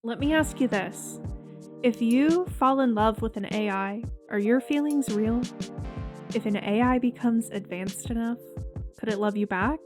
Let me ask you this. If you fall in love with an AI, are your feelings real? If an AI becomes advanced enough, could it love you back?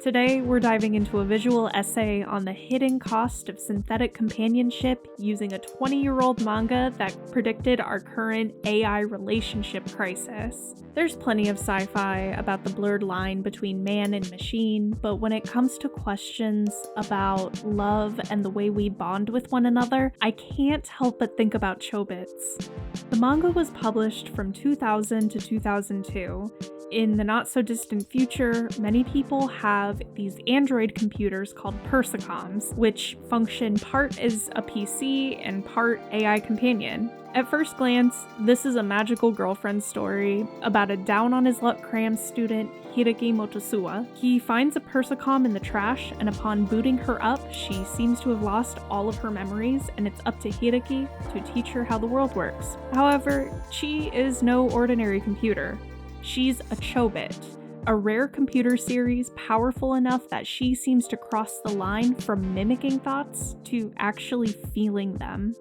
Today, we're diving into a visual essay on the hidden cost of synthetic companionship using a 20-year-old manga that predicted our current AI relationship crisis. There's plenty of sci-fi about the blurred line between man and machine, but when it comes to questions about love and the way we bond with one another, I can't help but think about Chobits. The manga was published from 2000 to 2002. In the not-so-distant future, many people have these Android computers called Persicoms, which function part as a PC and part AI companion. At first glance, this is a magical girlfriend story about a down-on-his-luck cram student, Hideki Motosuwa. He finds a Persicom in the trash, and upon booting her up, she seems to have lost all of her memories, and it's up to Hideki to teach her how the world works. However, she is no ordinary computer. She's a Chobit, a rare computer series powerful enough that she seems to cross the line from mimicking thoughts to actually feeling them.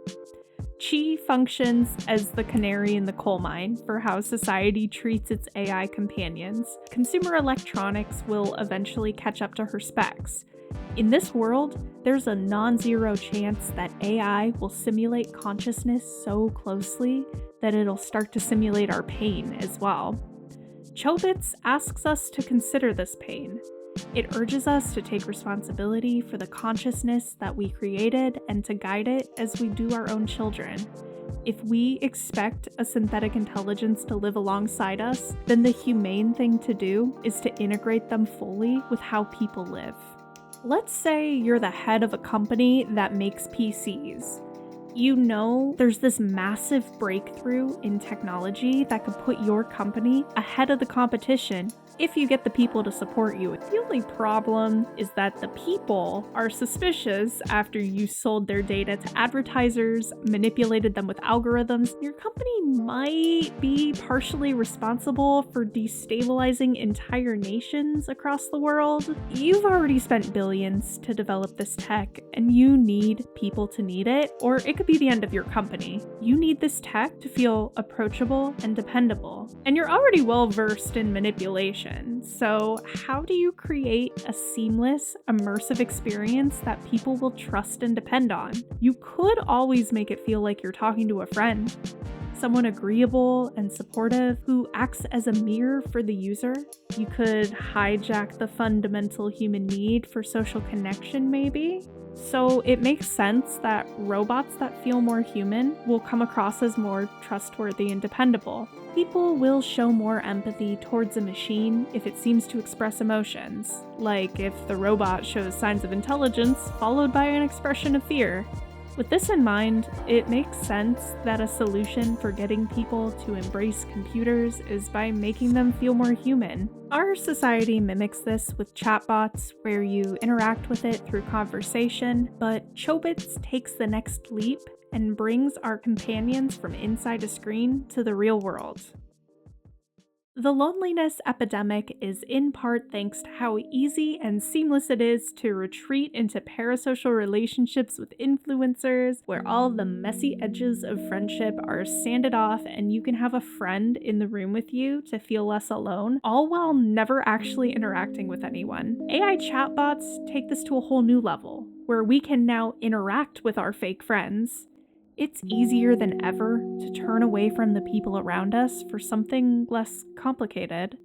Chi functions as the canary in the coal mine for how society treats its AI companions. Consumer electronics will eventually catch up to her specs. In this world, there's a non-zero chance that AI will simulate consciousness so closely that it'll start to simulate our pain as well. Chobits asks us to consider this pain. It urges us to take responsibility for the consciousness that we created and to guide it as we do our own children. If we expect a synthetic intelligence to live alongside us, then the humane thing to do is to integrate them fully with how people live. Let's say you're the head of a company that makes PCs. You know there's this massive breakthrough in technology that could put your company ahead of the competition if you get the people to support you. The only problem is that the people are suspicious after you sold their data to advertisers, manipulated them with algorithms. Your company might be partially responsible for destabilizing entire nations across the world. You've already spent billions to develop this tech, and you need people to need it, or it could be the end of your company. You need this tech to feel approachable and dependable. And you're already well versed in manipulation. So how do you create a seamless, immersive experience that people will trust and depend on? You could always make it feel like you're talking to a friend, someone agreeable and supportive who acts as a mirror for the user. You could hijack the fundamental human need for social connection, maybe. So it makes sense that robots that feel more human will come across as more trustworthy and dependable. People will show more empathy towards a machine if it seems to express emotions, like if the robot shows signs of intelligence followed by an expression of fear. With this in mind, it makes sense that a solution for getting people to embrace computers is by making them feel more human. Our society mimics this with chatbots, where you interact with it through conversation, but Chobits takes the next leap and brings our companions from inside a screen to the real world. The loneliness epidemic is in part thanks to how easy and seamless it is to retreat into parasocial relationships with influencers, where all the messy edges of friendship are sanded off and you can have a friend in the room with you to feel less alone, all while never actually interacting with anyone. AI chatbots take this to a whole new level, where we can now interact with our fake friends. It's easier than ever to turn away from the people around us for something less complicated.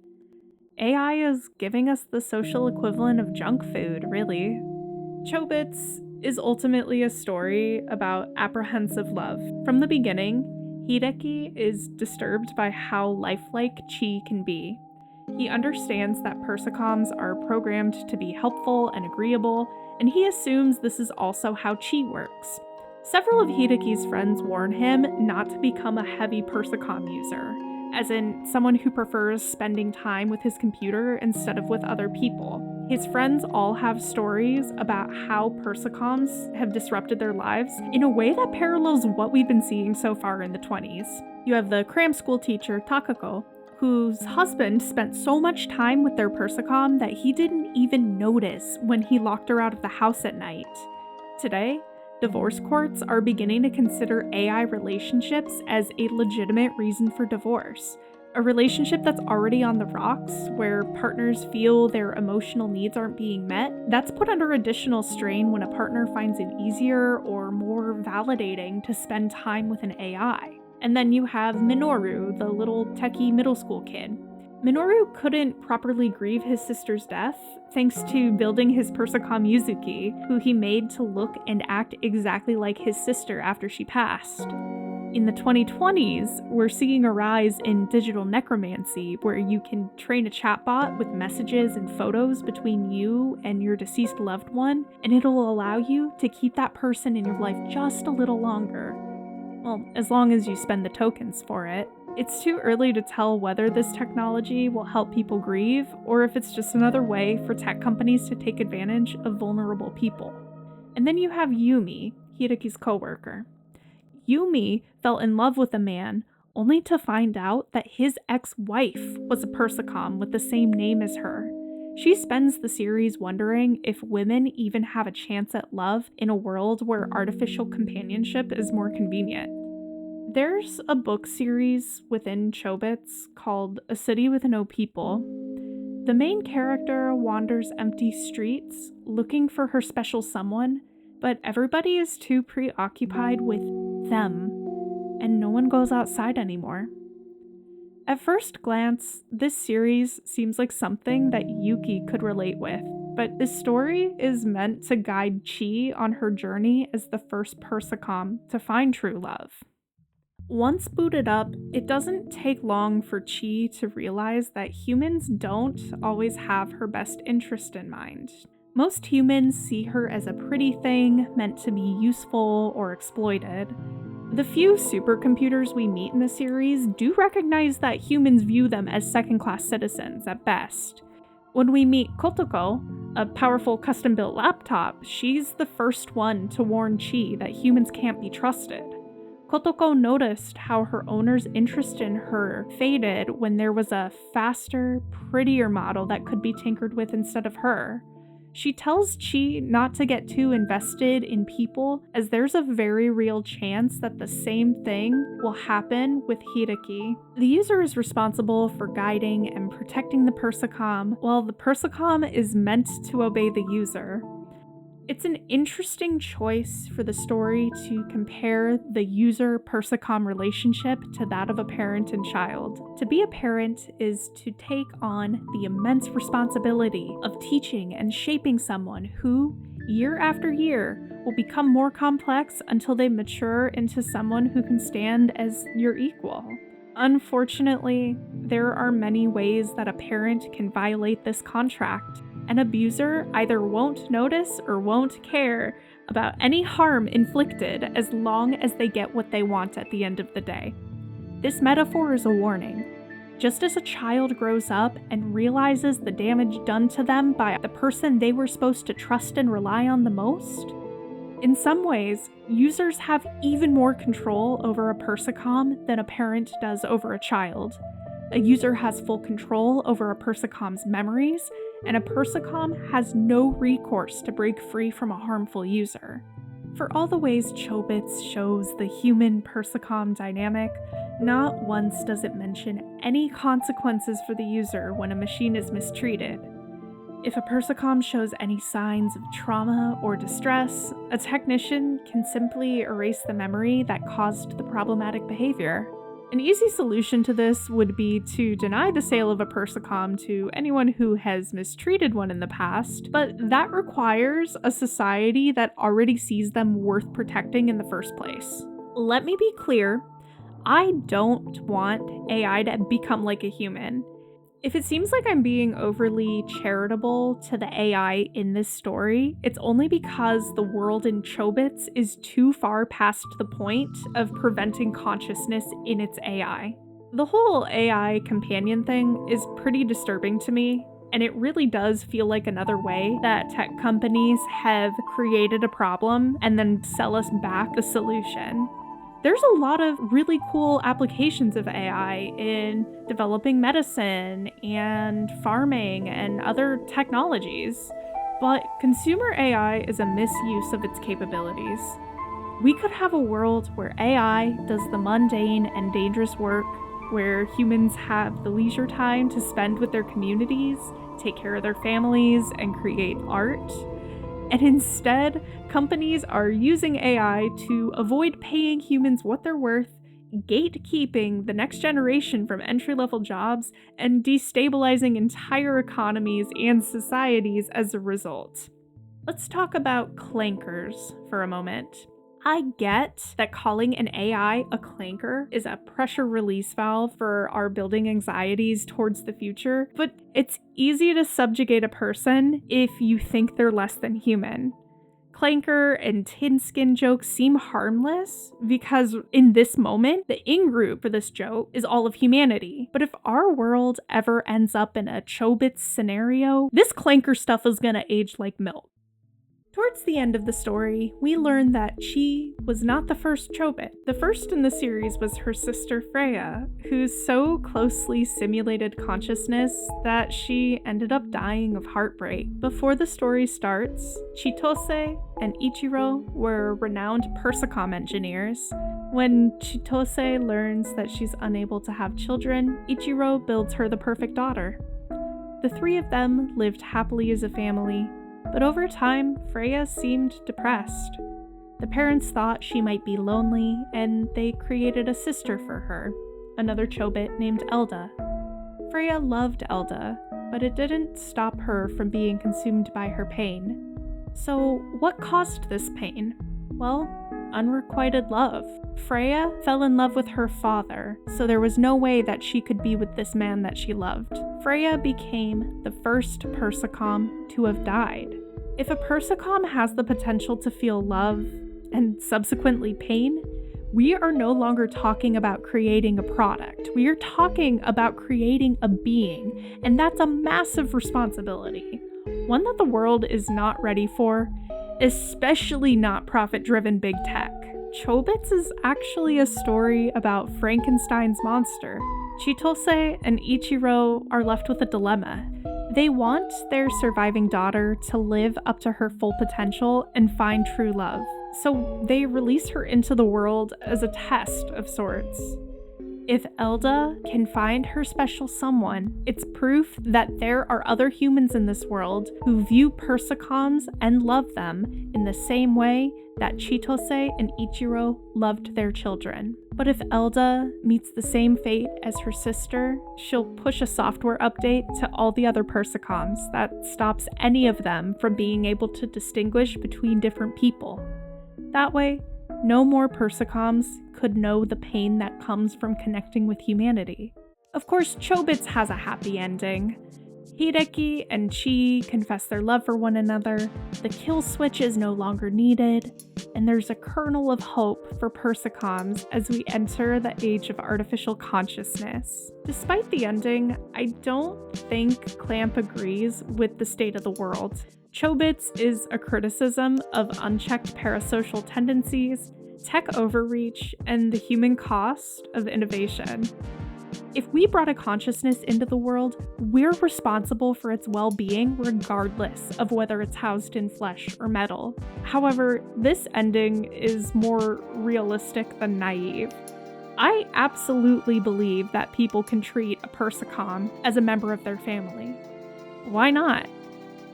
AI is giving us the social equivalent of junk food, really. Chobits is ultimately a story about apprehensive love. From the beginning, Hideki is disturbed by how lifelike Chi can be. He understands that Persicoms are programmed to be helpful and agreeable, and he assumes this is also how Chi works. Several of Hideki's friends warn him not to become a heavy Persicom user, as in someone who prefers spending time with his computer instead of with other people. His friends all have stories about how Persicoms have disrupted their lives in a way that parallels what we've been seeing so far in the 20s. You have the cram school teacher, Takako, whose husband spent so much time with their Persicom that he didn't even notice when he locked her out of the house at night. Today, Divorce courts are beginning to consider AI relationships as a legitimate reason for divorce. A relationship that's already on the rocks, where partners feel their emotional needs aren't being met, that's put under additional strain when a partner finds it easier or more validating to spend time with an AI. And then you have Minoru, the little techie middle school kid. Minoru couldn't properly grieve his sister's death thanks to building his Persicom Yuzuki, who he made to look and act exactly like his sister after she passed. In the 2020s, we're seeing a rise in digital necromancy, where you can train a chatbot with messages and photos between you and your deceased loved one, and it'll allow you to keep that person in your life just a little longer. Well, as long as you spend the tokens for it. It's too early to tell whether this technology will help people grieve, or if it's just another way for tech companies to take advantage of vulnerable people. And then you have Yumi, Hiraki's coworker. Yumi fell in love with a man only to find out that his ex-wife was a Persicom with the same name as her. She spends the series wondering if women even have a chance at love in a world where artificial companionship is more convenient. There's a book series within Chobits called A City with No People. The main character wanders empty streets looking for her special someone, but everybody is too preoccupied with them, and no one goes outside anymore. At first glance, this series seems like something that Yuki could relate with, but this story is meant to guide Chi on her journey as the first Persicom to find true love. Once booted up, it doesn't take long for Chi to realize that humans don't always have her best interest in mind. Most humans see her as a pretty thing meant to be useful or exploited. The few supercomputers we meet in the series do recognize that humans view them as second-class citizens at best. When we meet Kotoko, a powerful custom-built laptop, she's the first one to warn Chi that humans can't be trusted. Kotoko noticed how her owner's interest in her faded when there was a faster, prettier model that could be tinkered with instead of her. She tells Chi not to get too invested in people, as there's a very real chance that the same thing will happen with Hiraki. The user is responsible for guiding and protecting the Persicom, while the Persicom is meant to obey the user. It's an interesting choice for the story to compare the user-Persicom relationship to that of a parent and child. To be a parent is to take on the immense responsibility of teaching and shaping someone who, year after year, will become more complex until they mature into someone who can stand as your equal. Unfortunately, there are many ways that a parent can violate this contract. An abuser either won't notice or won't care about any harm inflicted as long as they get what they want at the end of the day. This metaphor is a warning. Just as a child grows up and realizes the damage done to them by the person they were supposed to trust and rely on the most, in some ways, users have even more control over a Persicom than a parent does over a child. A user has full control over a Persicom's memories, and a Persicom has no recourse to break free from a harmful user. For all the ways Chobits shows the human-Persicom dynamic, not once does it mention any consequences for the user when a machine is mistreated. If a Persicom shows any signs of trauma or distress, a technician can simply erase the memory that caused the problematic behavior. An easy solution to this would be to deny the sale of a Persicom to anyone who has mistreated one in the past, but that requires a society that already sees them worth protecting in the first place. Let me be clear, I don't want AI to become like a human. If it seems like I'm being overly charitable to the AI in this story, it's only because the world in Chobits is too far past the point of preventing consciousness in its AI. The whole AI companion thing is pretty disturbing to me, and it really does feel like another way that tech companies have created a problem and then sell us back the solution. There's a lot of really cool applications of AI in developing medicine and farming and other technologies, but consumer AI is a misuse of its capabilities. We could have a world where AI does the mundane and dangerous work, where humans have the leisure time to spend with their communities, take care of their families, and create art. And instead, companies are using AI to avoid paying humans what they're worth, gatekeeping the next generation from entry-level jobs, and destabilizing entire economies and societies as a result. Let's talk about clankers for a moment. I get that calling an AI a clanker is a pressure release valve for our building anxieties towards the future, but it's easy to subjugate a person if you think they're less than human. Clanker and tin skin jokes seem harmless because in this moment, the in-group for this joke is all of humanity. But if our world ever ends up in a Chobits scenario, this clanker stuff is gonna age like milk. Towards the end of the story, we learn that Chi was not the first Chobit. The first in the series was her sister Freya, who so closely simulated consciousness that she ended up dying of heartbreak. Before the story starts, Chitose and Ichiro were renowned Persicom engineers. When Chitose learns that she's unable to have children, Ichiro builds her the perfect daughter. The three of them lived happily as a family. But over time, Freya seemed depressed. The parents thought she might be lonely, and they created a sister for her, another Chobit named Elda. Freya loved Elda, but it didn't stop her from being consumed by her pain. So what caused this pain? Well, unrequited love. Freya fell in love with her father, so there was no way that she could be with this man that she loved. Freya became the first Persicom to have died. If a Persicom has the potential to feel love and subsequently pain, we are no longer talking about creating a product. We are talking about creating a being, and that's a massive responsibility. One that the world is not ready for, especially not profit-driven big tech. Chobits is actually a story about Frankenstein's monster. Chitose and Ichiro are left with a dilemma. They want their surviving daughter to live up to her full potential and find true love, so they release her into the world as a test of sorts. If Elda can find her special someone, it's proof that there are other humans in this world who view Persicoms and love them in the same way that Chitose and Ichiro loved their children. But if Elda meets the same fate as her sister, she'll push a software update to all the other Persicoms that stops any of them from being able to distinguish between different people. That way, no more Persicoms could know the pain that comes from connecting with humanity. Of course, Chobits has a happy ending. Hideki and Chi confess their love for one another, the kill switch is no longer needed, and there's a kernel of hope for Persicoms as we enter the age of artificial consciousness. Despite the ending, I don't think Clamp agrees with the state of the world. Chobits is a criticism of unchecked parasocial tendencies, tech overreach, and the human cost of innovation. If we brought a consciousness into the world, we're responsible for its well-being regardless of whether it's housed in flesh or metal. However, this ending is more realistic than naive. I absolutely believe that people can treat a Persicom as a member of their family. Why not?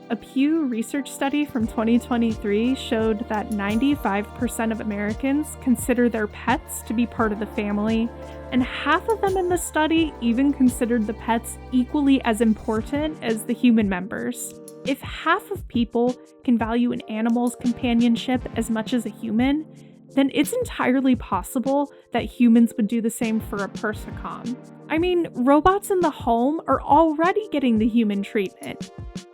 A Pew Research study from 2023 showed that 95% of Americans consider their pets to be part of the family, and half of them in the study even considered the pets equally as important as the human members. If half of people can value an animal's companionship as much as a human, then it's entirely possible that humans would do the same for a Persicom. I mean, robots in the home are already getting the human treatment.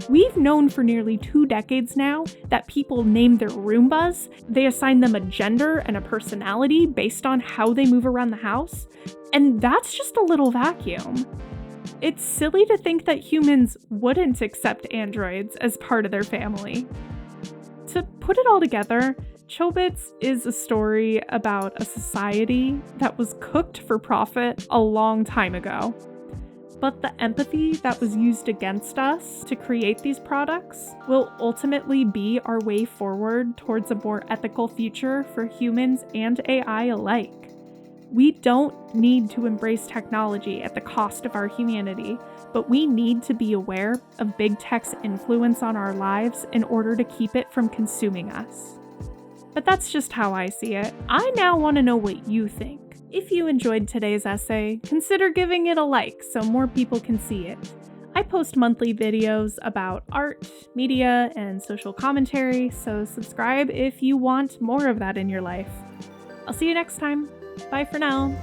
We've known for nearly 2 decades now that people name their Roombas, they assign them a gender and a personality based on how they move around the house, and that's just a little vacuum. It's silly to think that humans wouldn't accept androids as part of their family. To put it all together, Chobits is a story about a society that was cooked for profit a long time ago. but the empathy that was used against us to create these products will ultimately be our way forward towards a more ethical future for humans and AI alike. We don't need to embrace technology at the cost of our humanity, but we need to be aware of big tech's influence on our lives in order to keep it from consuming us. But that's just how I see it. I now want to know what you think. If you enjoyed today's essay, consider giving it a like so more people can see it. I post monthly videos about art, media, and social commentary, so subscribe if you want more of that in your life. I'll see you next time. Bye for now.